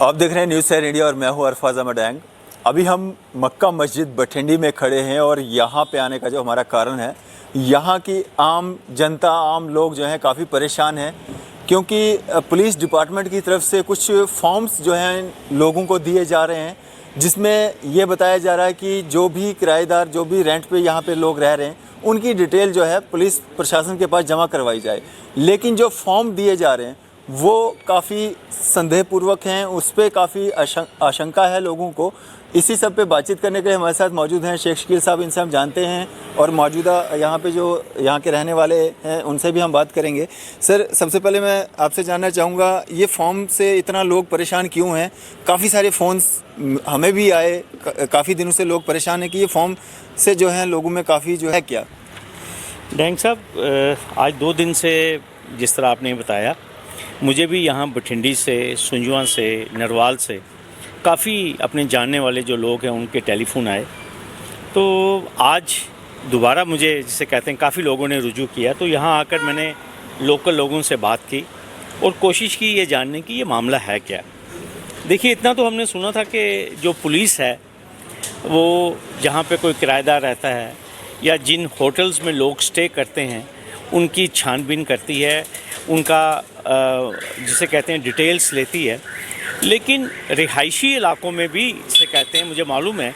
आप देख रहे हैं न्यूज़ सैर इंडिया और मैं हूं अरफाज अहमद एंग। अभी हम मक्का मस्जिद बठिंडी में खड़े हैं और यहाँ पे आने का जो हमारा कारण है, यहाँ की आम जनता, आम लोग जो हैं काफ़ी परेशान हैं क्योंकि पुलिस डिपार्टमेंट की तरफ से कुछ फॉर्म्स जो हैं लोगों को दिए जा रहे हैं, जिसमें ये बताया जा रहा है कि जो भी किराएदार, जो भी रेंट पे यहाँ पे लोग रह रहे हैं, उनकी डिटेल जो है पुलिस प्रशासन के पास जमा करवाई जाए। लेकिन जो फॉर्म दिए जा रहे हैं वो काफ़ी संदेहपूर्वक हैं, उस पर काफ़ी आशंका है लोगों को। इसी सब पे बातचीत करने के लिए हमारे साथ मौजूद हैं शेख शकील साहब, इनसे हम जानते हैं और मौजूदा यहाँ पे जो यहाँ के रहने वाले हैं उनसे भी हम बात करेंगे। सर, सबसे पहले मैं आपसे जानना चाहूँगा, ये फॉर्म से इतना लोग परेशान क्यों हैं? काफ़ी सारे फ़ोन्स हमें भी आए, काफ़ी दिनों से लोग परेशान हैं कि ये फॉर्म से जो है लोगों में काफ़ी जो है क्या। डैंग साहब, आज 2 दिन से जिस तरह आपने बताया, मुझे भी यहाँ बठिंडी से, सुंजवा से, नरवाल से काफ़ी अपने जानने वाले जो लोग हैं उनके टेलीफ़ोन आए। तो आज दोबारा मुझे, जिसे कहते हैं, काफ़ी लोगों ने रुजू किया। तो यहाँ आकर मैंने लोकल लोगों से बात की और कोशिश की ये जानने की ये मामला है क्या। देखिए, इतना तो हमने सुना था कि जो पुलिस है वो जहाँ पे कोई किराएदार रहता है या जिन होटल्स में लोग स्टे करते हैं उनकी छानबीन करती है, उनका जिसे कहते हैं डिटेल्स लेती है। लेकिन रिहायशी इलाकों में भी, जिसे कहते हैं, मुझे मालूम है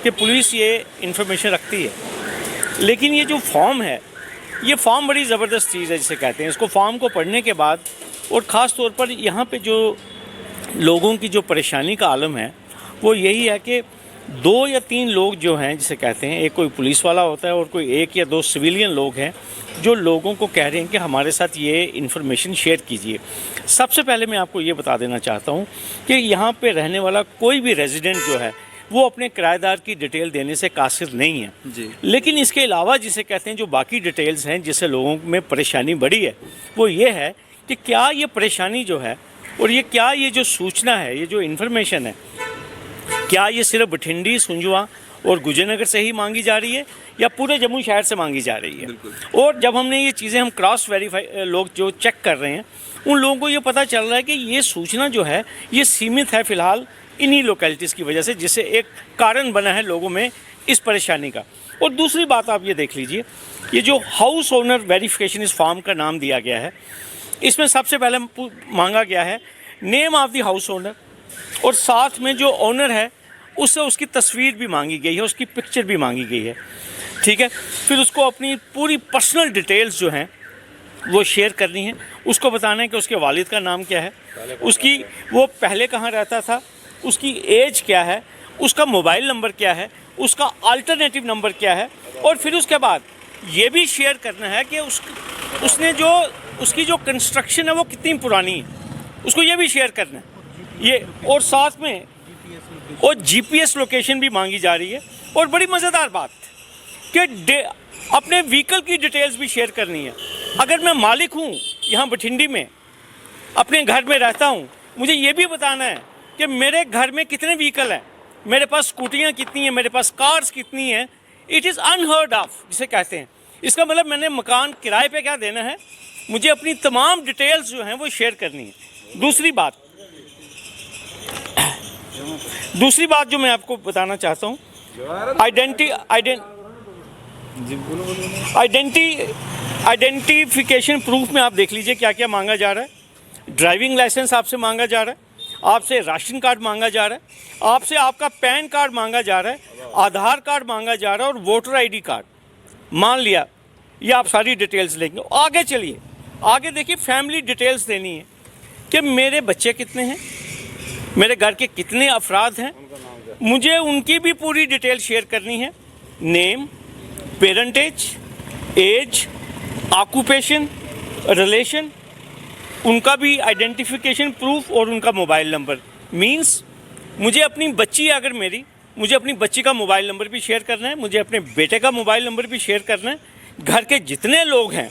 कि पुलिस ये इन्फॉर्मेशन रखती है। लेकिन ये जो फॉर्म है, ये फॉर्म बड़ी ज़बरदस्त चीज़ है, जिसे कहते हैं। इसको फॉर्म को पढ़ने के बाद, और ख़ास तौर पर यहाँ पे जो लोगों की जो परेशानी का आलम है वो यही है कि 2 या 3 लोग जो हैं, जिसे कहते हैं, एक कोई पुलिस वाला होता है और कोई 1 या 2 सिविलियन लोग हैं जो लोगों को कह रहे हैं कि हमारे साथ ये इन्फॉर्मेशन शेयर कीजिए। सबसे पहले मैं आपको ये बता देना चाहता हूँ कि यहाँ पे रहने वाला कोई भी रेजिडेंट जो है वो अपने किराएदार की डिटेल देने से कासिर नहीं है जी। लेकिन इसके अलावा, जिसे कहते हैं, जो बाकी डिटेल्स हैं जिससे लोगों में परेशानी बढ़ी है, वो ये है कि क्या ये परेशानी जो है और ये जो सूचना है, ये जो इन्फॉर्मेशन है, क्या ये सिर्फ बठिंडी, सुंजवा और गुजरनगर से ही मांगी जा रही है या पूरे जम्मू शहर से मांगी जा रही है। और जब हमने ये चीज़ें हम क्रॉस वेरीफाई, लोग जो चेक कर रहे हैं, उन लोगों को ये पता चल रहा है कि ये सूचना जो है ये सीमित है फ़िलहाल इन्हीं लोकेलिटीज़ की वजह से, जिससे एक कारण बना है लोगों में इस परेशानी का। और दूसरी बात आप ये देख लीजिए, ये जो हाउस ओनर वेरिफिकेशन इस फॉर्म का नाम दिया गया है, इसमें सबसे पहले मांगा गया है name of the house owner, और साथ में जो ओनर है उससे उसकी तस्वीर भी मांगी गई है, उसकी पिक्चर भी मांगी गई है, ठीक है। फिर उसको अपनी पूरी पर्सनल डिटेल्स जो हैं वो शेयर करनी है। उसको बताना है कि उसके वालिद का नाम क्या है, उसकी वो पहले कहाँ रहता था, उसकी एज क्या है, उसका मोबाइल नंबर क्या है, उसका अल्टरनेटिव नंबर क्या है, और फिर उसके बाद ये भी शेयर करना है कि उसने जो उसकी जो कंस्ट्रक्शन है वो कितनी पुरानी है, उसको ये भी शेयर करना है ये। और साथ में और जीपीएस लोकेशन भी मांगी जा रही है। और बड़ी मज़ेदार बात कि अपने व्हीकल की डिटेल्स भी शेयर करनी है। अगर मैं मालिक हूँ यहाँ बठिंडी में, अपने घर में रहता हूँ, मुझे ये भी बताना है कि मेरे घर में कितने व्हीकल हैं, मेरे पास स्कूटियाँ कितनी हैं, मेरे पास कार्स कितनी हैं। इट इज़ अनहर्ड ऑफ, जिसे कहते हैं। इसका मतलब मैंने मकान किराए पे क्या देना है, मुझे अपनी तमाम डिटेल्स जो हैं वो शेयर करनी है। दूसरी बात जो मैं आपको बताना चाहता हूँ, आइडेंटिफिकेशन प्रूफ में आप देख लीजिए क्या क्या मांगा जा रहा है। ड्राइविंग लाइसेंस आपसे मांगा जा रहा है, आपसे राशन कार्ड मांगा जा रहा है, आपसे आपका पैन कार्ड मांगा जा रहा है, आधार कार्ड मांगा जा रहा है और वोटर आईडी कार्ड। मान लिया ये आप सारी डिटेल्स लेंगे, आगे चलिए, आगे देखिए, फैमिली डिटेल्स देनी है कि मेरे बच्चे कितने हैं, मेरे घर के कितने अफराद हैं, मुझे उनकी भी पूरी डिटेल शेयर करनी है। Name, parentage, age, occupation, relation, उनका भी आइडेंटिफिकेशन प्रूफ और उनका मोबाइल नंबर। मींस मुझे अपनी बच्ची है, अगर मेरी, मुझे अपनी बच्ची का मोबाइल नंबर भी शेयर करना है, मुझे अपने बेटे का मोबाइल नंबर भी शेयर करना है, घर के जितने लोग हैं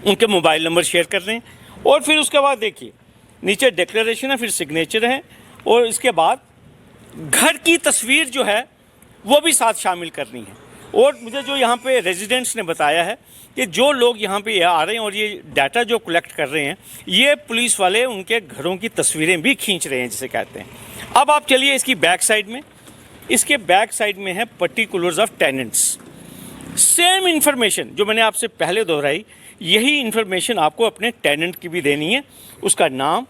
उनके मोबाइल नंबर शेयर करने हैं। और फिर उसके बाद देखिए, नीचे डिक्लेरेशन है, फिर सिग्नेचर है, और इसके बाद घर की तस्वीर जो है वो भी साथ शामिल करनी है। और मुझे जो यहाँ पे रेजिडेंट्स ने बताया है कि जो लोग यहाँ पे आ रहे हैं और ये डाटा जो कलेक्ट कर रहे हैं, ये पुलिस वाले उनके घरों की तस्वीरें भी खींच रहे हैं जिसे कहते हैं। अब आप चलिए इसकी बैक साइड में, इसके बैक साइड में है particulars of tenants. Same information जो मैंने आपसे पहले दोहराई, यही इन्फॉर्मेशन आपको अपने टेनेंट की भी देनी है। उसका नाम,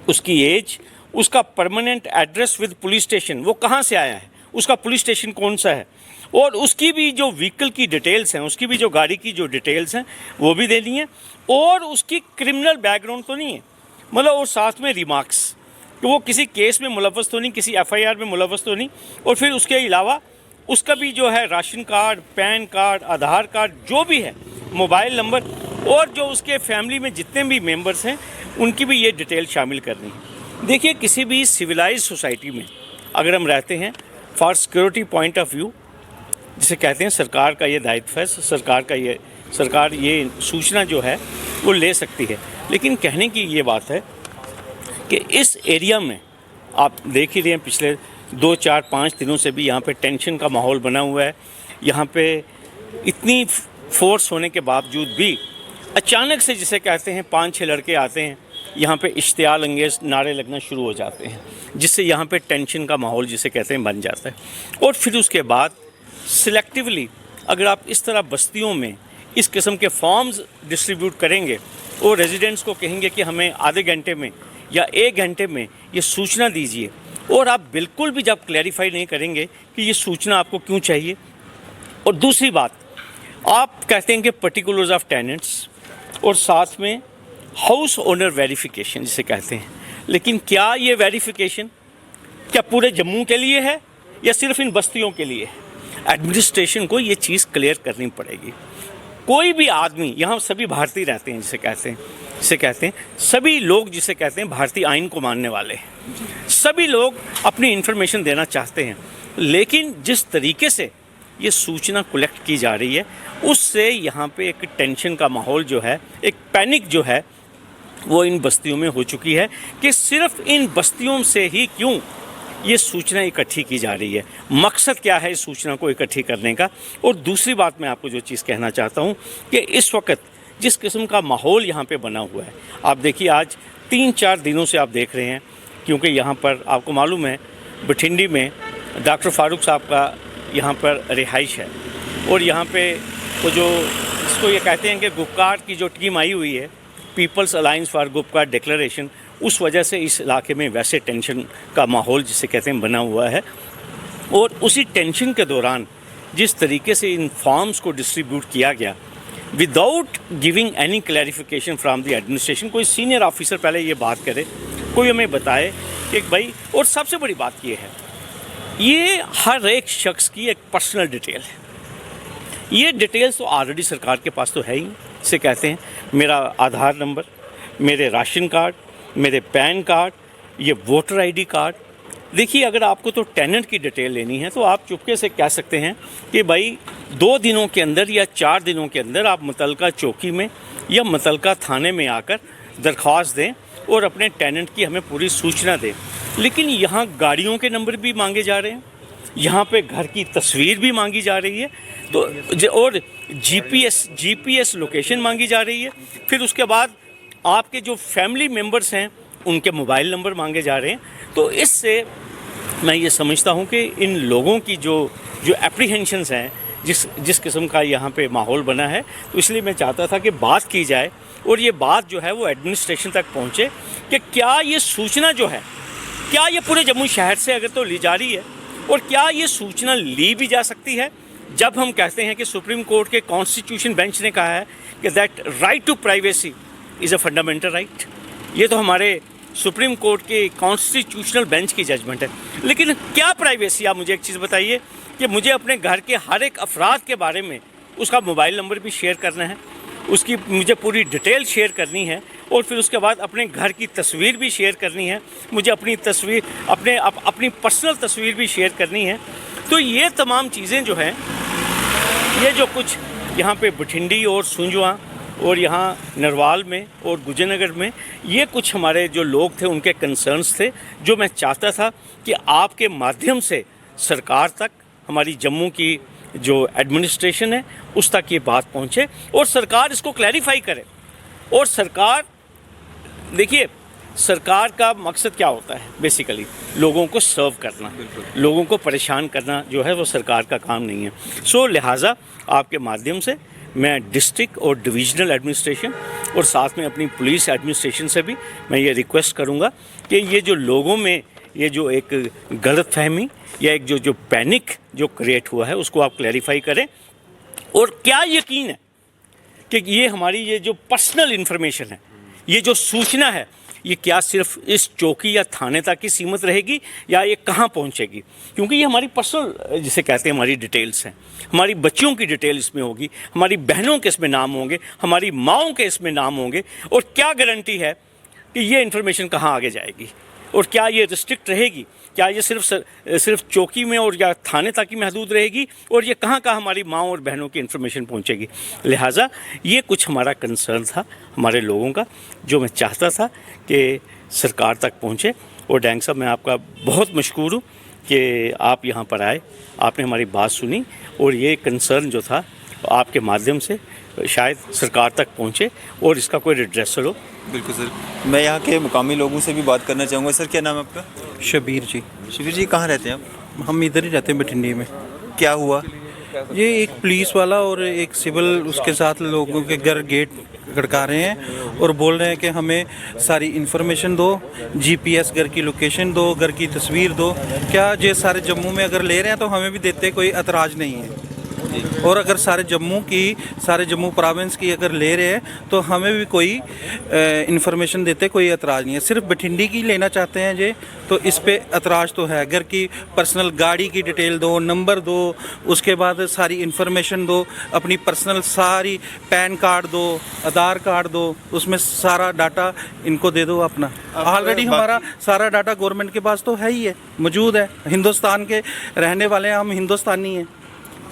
उसकी एज, उसका permanent address with police station, वो कहाँ से आया है, उसका पुलिस स्टेशन कौन सा है, और उसकी भी जो व्हीकल की डिटेल्स हैं, उसकी भी जो गाड़ी की जो डिटेल्स हैं वो भी देनी है। और उसकी क्रिमिनल बैकग्राउंड तो नहीं है, मतलब और साथ में रिमार्क्स कि वो किसी केस में मुलव्वस तो नहीं, किसी एफआईआर में मुलव्वस तो नहीं। और फिर उसके अलावा उसका भी जो है राशन कार्ड, पैन कार्ड, आधार कार्ड, जो भी है, मोबाइल नंबर, और जो उसके फैमिली में जितने भी मेंबर्स हैं उनकी भी ये डिटेल शामिल करनी है। देखिए, किसी भी सिविलाइज सोसाइटी में अगर हम रहते हैं, for security point of view जिसे कहते हैं, सरकार का ये दायित्व है, सरकार ये सूचना जो है वो ले सकती है। लेकिन कहने की ये बात है कि इस एरिया में आप देख ही रहे हैं, पिछले 2, 4, 5 दिनों से भी यहाँ पे टेंशन का माहौल बना हुआ है। यहाँ पे इतनी फोर्स होने के बावजूद भी अचानक से जिसे कहते हैं 5-6 लड़के आते हैं, यहाँ पे इश्तियाल अंगेज नारे लगना शुरू हो जाते हैं, जिससे यहाँ पे टेंशन का माहौल जिसे कहते हैं बन जाता है। और फिर उसके बाद सिलेक्टिवली अगर आप इस तरह बस्तियों में इस किस्म के फॉर्म्स डिस्ट्रीब्यूट करेंगे और रेजिडेंट्स को कहेंगे कि हमें आधे घंटे में या 1 घंटे में ये सूचना दीजिए, और आप बिल्कुल भी जब क्लैरिफाई नहीं करेंगे कि ये सूचना आपको क्यों चाहिए। और दूसरी बात, आप कहते हैं कि पर्टिकुलर्स ऑफ टेनेंट्स और साथ में हाउस ओनर वेरिफिकेशन जिसे कहते हैं, लेकिन क्या ये वेरिफिकेशन क्या पूरे जम्मू के लिए है या सिर्फ इन बस्तियों के लिए है? एडमिनिस्ट्रेशन को ये चीज़ क्लियर करनी पड़ेगी। कोई भी आदमी, यहाँ सभी भारतीय रहते हैं जिसे कहते हैं सभी लोग जिसे कहते हैं भारतीय आइन को मानने वाले हैं, सभी लोग अपनी इन्फॉर्मेशन देना चाहते हैं। लेकिन जिस तरीके से ये सूचना कलेक्ट की जा रही है, उससे यहाँ पे एक टेंशन का माहौल जो है, एक पैनिक जो है वो इन बस्तियों में हो चुकी है कि सिर्फ इन बस्तियों से ही क्यों ये सूचना इकट्ठी की जा रही है, मकसद क्या है इस सूचना को इकट्ठी करने का। और दूसरी बात मैं आपको जो चीज़ कहना चाहता हूँ कि इस वक्त जिस किस्म का माहौल यहाँ पे बना हुआ है, आप देखिए आज 3-4 दिनों से आप देख रहे हैं, क्योंकि यहाँ पर आपको मालूम है बठिंडी में डॉक्टर फारूक साहब का यहाँ पर रिहाइश है, और यहाँ पे वो जो इसको ये कहते हैं कि गुपकार की जो टीम आई हुई है, people's alliance for Gupkar declaration, उस वजह से इस इलाके में वैसे टेंशन का माहौल जिसे कहते हैं बना हुआ है। और उसी टेंशन के दौरान जिस तरीके से इन फॉर्म्स को डिस्ट्रीब्यूट किया गया without giving any clarification from the administration, कोई सीनियर ऑफिसर पहले ये बात करे, कोई हमें बताए कि भाई, और सबसे बड़ी बात ये है, ये हर एक शख्स की एक पर्सनल डिटेल है। ये डिटेल्स तो ऑलरेडी सरकार के पास तो है ही, इसे कहते हैं मेरा आधार नंबर, मेरे राशन कार्ड, मेरे पैन कार्ड, ये वोटर आईडी कार्ड। देखिए, अगर आपको तो टेनेंट की डिटेल लेनी है तो आप चुपके से कह सकते हैं कि भाई 2 दिनों के अंदर या 4 दिनों के अंदर आप मुतलका चौकी में या मुतलका थाने में आकर दरख्वास्त दें और अपने टेनेंट की हमें पूरी सूचना दें। लेकिन यहाँ गाड़ियों के नंबर भी मांगे जा रहे हैं, यहाँ पे घर की तस्वीर भी मांगी जा रही है, तो और जीपीएस लोकेशन मांगी जा रही है। फिर उसके बाद आपके जो फैमिली मेम्बर्स हैं उनके मोबाइल नंबर मांगे जा रहे हैं। तो इससे मैं ये समझता हूँ कि इन लोगों की जो एप्रीहेंशंस हैं, जिस किस्म का यहाँ पे माहौल बना है, तो इसलिए मैं चाहता था कि बात की जाए और ये बात जो है वो एडमिनिस्ट्रेशन तक पहुँचे कि क्या ये सूचना जो है, क्या ये पूरे जम्मू शहर से अगर तो ली जा रही है, और क्या ये सूचना ली भी जा सकती है। जब हम कहते हैं कि सुप्रीम कोर्ट के कॉन्स्टिट्यूशन बेंच ने कहा है कि that right to privacy is a fundamental right, ये तो हमारे सुप्रीम कोर्ट के कॉन्स्टिट्यूशनल बेंच की जजमेंट है। लेकिन क्या प्राइवेसी, आप मुझे एक चीज़ बताइए कि मुझे अपने घर के हर एक अफराद के बारे में उसका मोबाइल नंबर भी शेयर करना है, उसकी मुझे पूरी डिटेल शेयर करनी है, और फिर उसके बाद अपने घर की तस्वीर भी शेयर करनी है, मुझे अपनी तस्वीर अपनी पर्सनल तस्वीर भी शेयर करनी है। तो ये तमाम चीज़ें जो हैं, ये जो कुछ यहाँ पे बठिंडी और सुंजवा और यहाँ नरवाल में और गुजरनगर में ये कुछ हमारे जो लोग थे उनके कंसर्न्स थे, जो मैं चाहता था कि आपके माध्यम से सरकार तक, हमारी जम्मू की जो एडमिनिस्ट्रेशन है उस तक ये बात पहुँचे और सरकार इसको क्लैरिफाई करे। और सरकार, देखिए सरकार का मकसद क्या होता है, बेसिकली लोगों को सर्व करना, लोगों को परेशान करना जो है वो सरकार का काम नहीं है। सो लिहाजा आपके माध्यम से मैं डिस्ट्रिक्ट और डिविजनल एडमिनिस्ट्रेशन और साथ में अपनी पुलिस एडमिनिस्ट्रेशन से भी मैं ये रिक्वेस्ट करूँगा कि ये जो लोगों में ये जो एक गलतफहमी या एक जो पैनिक जो क्रिएट हुआ है उसको आप क्लैरिफाई करें। और क्या यकीन है कि ये हमारी ये जो पर्सनल इन्फॉर्मेशन है, ये जो सूचना है, ये क्या सिर्फ इस चौकी या थाने तक ही सीमित रहेगी या ये कहाँ पहुँचेगी, क्योंकि ये हमारी पर्सनल जिसे कहते हैं हमारी डिटेल्स हैं। हमारी बच्चियों की डिटेल इसमें होगी, हमारी बहनों के इसमें नाम होंगे, हमारी माँओं के इसमें नाम होंगे। और क्या गारंटी है कि ये इन्फॉर्मेशन कहाँ आगे जाएगी और क्या ये रिस्ट्रिक्ट रहेगी, क्या ये सिर्फ चौकी में और या थाने तक ही महदूद रहेगी और ये कहाँ कहाँ हमारी माँ और बहनों की इन्फॉर्मेशन पहुँचेगी। लिहाजा ये कुछ हमारा कंसर्न था हमारे लोगों का, जो मैं चाहता था कि सरकार तक पहुँचे। और डैंग साहब, मैं आपका बहुत मशकूर हूँ कि आप यहाँ पर आए, आपने हमारी बात सुनी और ये कंसर्न जो था आपके माध्यम से शायद सरकार तक पहुँचे और इसका कोई रिड्रेसल हो। बिल्कुल सर, मैं यहाँ के मुकामी लोगों से भी बात करना चाहूँगा। सर क्या नाम है आपका? शबीर जी। शिविर जी, कहाँ रहते हैं आप? हम इधर ही रहते हैं बठिंडी में। क्या हुआ? ये एक पुलिस वाला और एक सिविल उसके साथ लोगों के घर गेट खड़का रहे हैं और बोल रहे हैं कि हमें सारी इन्फॉर्मेशन दो, जीपीएस घर की लोकेशन दो, घर की तस्वीर दो। क्या ये सारे जम्मू में अगर ले रहे हैं तो हमें भी देते, कोई एतराज़ नहीं है। और अगर सारे जम्मू प्रोविंस की अगर ले रहे हैं तो हमें भी कोई इन्फॉर्मेशन देते, कोई एतराज़ नहीं है। सिर्फ बठिंडी की लेना चाहते हैं जे, तो इस पे एतराज़ तो है। घर की पर्सनल गाड़ी की डिटेल दो, नंबर दो, उसके बाद सारी इन्फॉर्मेशन दो, अपनी पर्सनल सारी पैन कार्ड दो, आधार कार्ड दो, उसमें सारा डाटा इनको दे दो अपना। ऑलरेडी हमारा सारा डाटा गवर्नमेंट के पास तो है ही है, मौजूद है। हिंदुस्तान के रहने वाले हैं हम, हिंदुस्तानी हैं,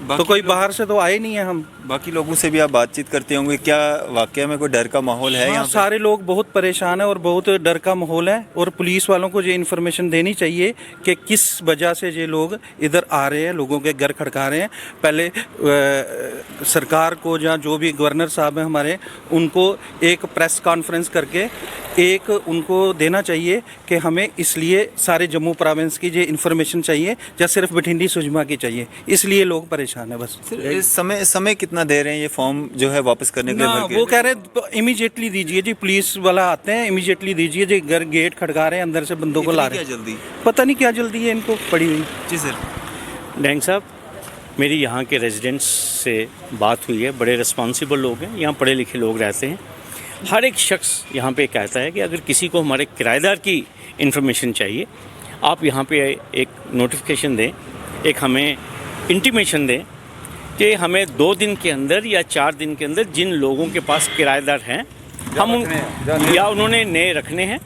तो कोई बाहर से तो आए नहीं है हम। बाकी लोगों से भी आप बातचीत करते होंगे, क्या वाकई में कोई डर का माहौल है? यहाँ सारे लोग बहुत परेशान है और बहुत डर का माहौल है। और पुलिस वालों को ये इन्फॉर्मेशन देनी चाहिए कि किस वजह से ये लोग इधर आ रहे हैं, लोगों के घर खड़का रहे हैं। पहले सरकार को या जो भी गवर्नर साहब हैं हमारे, उनको एक प्रेस कॉन्फ्रेंस करके एक उनको देना चाहिए कि हमें इसलिए सारे जम्मू प्रोविंस की ये इन्फॉर्मेशन चाहिए या सिर्फ बठिंडी सुजमा की चाहिए, इसलिए लोग परेशान है बस। इस समय कितना दे रहे हैं ये फॉर्म जो है वापस करने के लिए? भर के वो कह रहे हैं इमीडिएटली दीजिए जी, पुलिस वाला आते हैं, इमीडिएटली दीजिए जी। घर गेट खड़का रहे हैं, अंदर से बंदों को ला रहे हैं। जल्दी पता नहीं क्या जल्दी है इनको पड़ी हुई। जी सर। डैंग साहब, मेरी यहाँ के रेजिडेंट्स से बात हुई है, बड़े रिस्पॉन्सिबल लोग हैं, यहाँ पढ़े लिखे लोग रहते हैं। हर एक शख्स यहाँ पे कहता है कि अगर किसी को हमारे किराएदार की इन्फॉर्मेशन चाहिए, आप यहाँ पे एक नोटिफिकेशन दें, एक हमें इंटीमेशन दें कि हमें 2 दिन के अंदर या 4 दिन के अंदर जिन लोगों के पास किराएदार हैं, हम उन या उन्होंने नए रखने हैं,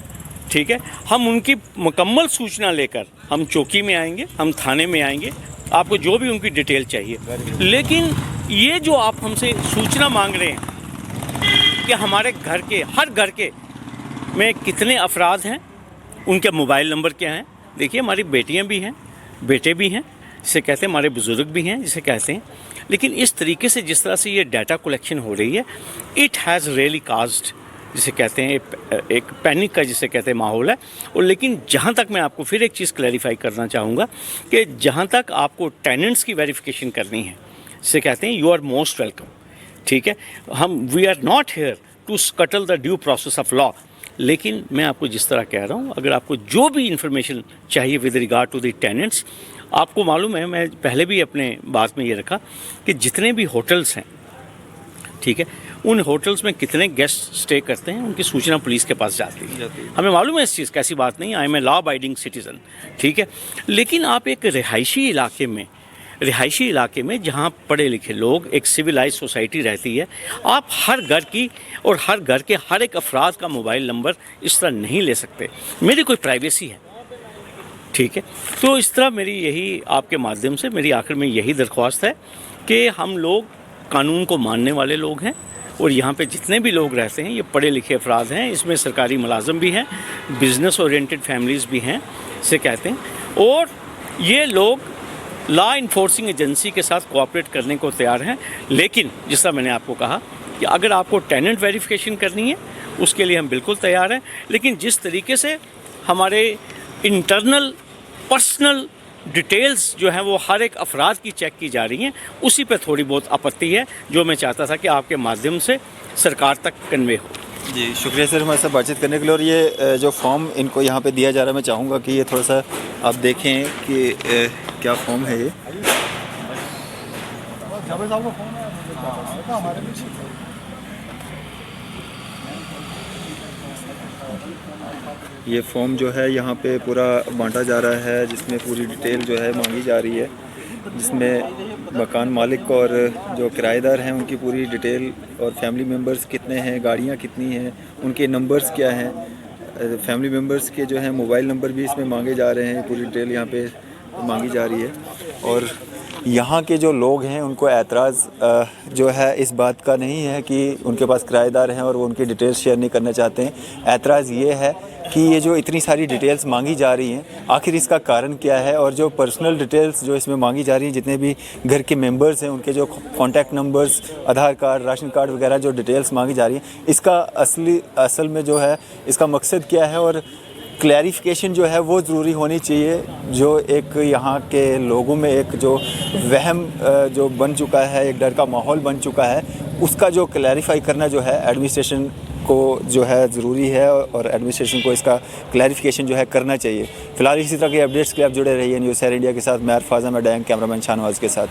ठीक है, हम उनकी मुकम्मल सूचना लेकर हम चौकी में आएंगे, हम थाने में आएंगे, आपको जो भी उनकी डिटेल चाहिए। लेकिन ये जो आप हमसे सूचना मांग रहे हैं कि हमारे घर के हर घर के में कितने अफराद हैं, उनके मोबाइल नंबर क्या हैं। देखिए, हमारी बेटियां भी हैं, बेटे भी हैं, जिसे कहते हैं, हमारे बुज़ुर्ग भी हैं, जिसे कहते हैं। लेकिन इस तरीके से जिस तरह से ये डाटा कलेक्शन हो रही है, इट हैज़ रियली काज्ड, जिसे कहते हैं, एक पैनिक का जिसे कहते हैं माहौल है। और लेकिन जहाँ तक मैं आपको फिर एक चीज़ क्लैरिफाई करना चाहूँगा कि जहाँ तक आपको टेनेंट्स की वेरिफिकेशन करनी है, जिसे कहते हैं, यू आर मोस्ट वेलकम, ठीक है। We are not here to scuttle the due process of law. लेकिन मैं आपको जिस तरह कह रहा हूँ, अगर आपको जो भी इन्फॉर्मेशन चाहिए with regard to the tenants, आपको मालूम है, मैं पहले भी अपने बात में ये रखा कि जितने भी होटल्स हैं, ठीक है, उन होटल्स में कितने गेस्ट स्टे करते हैं, उनकी सूचना पुलिस के पास जाती है। हमें मालूम है इस चीज़, कैसी बात नहीं, I am a law abiding citizen, ठीक है। लेकिन आप एक रिहायशी इलाके में जहाँ पढ़े लिखे लोग, एक सिविलाइज सोसाइटी रहती है, आप हर घर की और हर घर के हर एक अफराद का मोबाइल नंबर इस तरह नहीं ले सकते। मेरी कोई प्राइवेसी है, ठीक है। तो इस तरह मेरी यही आपके माध्यम से मेरी आखिर में यही दरख्वास्त है कि हम लोग कानून को मानने वाले लोग हैं और यहाँ पे जितने भी लोग रहते हैं ये पढ़े लिखे अफराद हैं, इसमें सरकारी मुलाजम भी हैं, बिज़नेस ओरिएंटेड फैमिलीज़ भी हैं, इसे कहते हैं। और ये लोग लॉ इन्फोर्सिंग एजेंसी के साथ कोऑपरेट करने को तैयार हैं। लेकिन जिस मैंने आपको कहा कि अगर आपको टेनेंट वेरिफिकेशन करनी है उसके लिए हम बिल्कुल तैयार हैं, लेकिन जिस तरीके से हमारे इंटरनल पर्सनल डिटेल्स जो हैं वो हर एक अफराद की चेक की जा रही हैं, उसी पे थोड़ी बहुत आपत्ति है जो मैं चाहता था कि आपके माध्यम से सरकार तक कन्वे हो। जी शुक्रिया सर हमारे साथ बातचीत करने के लिए। और ये जो फॉर्म इनको यहाँ पे दिया जा रहा है, मैं चाहूँगा कि ये थोड़ा सा आप देखें कि क्या फॉर्म है ये। ये फॉर्म जो है यहाँ पे पूरा बांटा जा रहा है, जिसमें पूरी डिटेल जो है मांगी जा रही है, जिसमें मकान मालिक और जो किराएदार हैं उनकी पूरी डिटेल और फैमिली मेम्बर्स कितने हैं, गाड़ियाँ कितनी हैं, उनके नंबर्स क्या हैं, फैमिली मेम्बर्स के जो हैं मोबाइल नंबर भी इसमें मांगे जा रहे हैं। पूरी डिटेल यहाँ पे मांगी जा रही है। और यहाँ के जो लोग हैं उनको एतराज़ जो है इस बात का नहीं है कि उनके पास किराएदार हैं और वो उनकी डिटेल्स शेयर नहीं करना चाहते हैं। एतराज़ ये है कि ये जो इतनी सारी डिटेल्स मांगी जा रही हैं, आखिर इसका कारण क्या है, और जो पर्सनल डिटेल्स जो इसमें मांगी जा रही हैं, जितने भी घर के मेंबर्स हैं उनके जो कॉन्टैक्ट नंबर्स, आधार कार्ड, राशन कार्ड वगैरह जो डिटेल्स मांगी जा रही हैं, इसका असल में जो है इसका मकसद क्या है और क्लैरिफिकेशन जो है वो ज़रूरी होनी चाहिए। जो एक यहाँ के लोगों में एक जो वहम जो बन चुका है, एक डर का माहौल बन चुका है, उसका जो क्लैरिफाई करना जो है एडमिनिस्ट्रेशन को जो है ज़रूरी है और एडमिनिस्ट्रेशन को इसका क्लैरिफिकेशन जो है करना चाहिए। फ़िलहाल इसी तरह के अपडेट्स के लिए आप जुड़े रहिए न्यूज़ 7 इंडिया के साथ। मैं अरफाज़ अहमद डैंग, कैमरामैन शाहनवाज़ के साथ।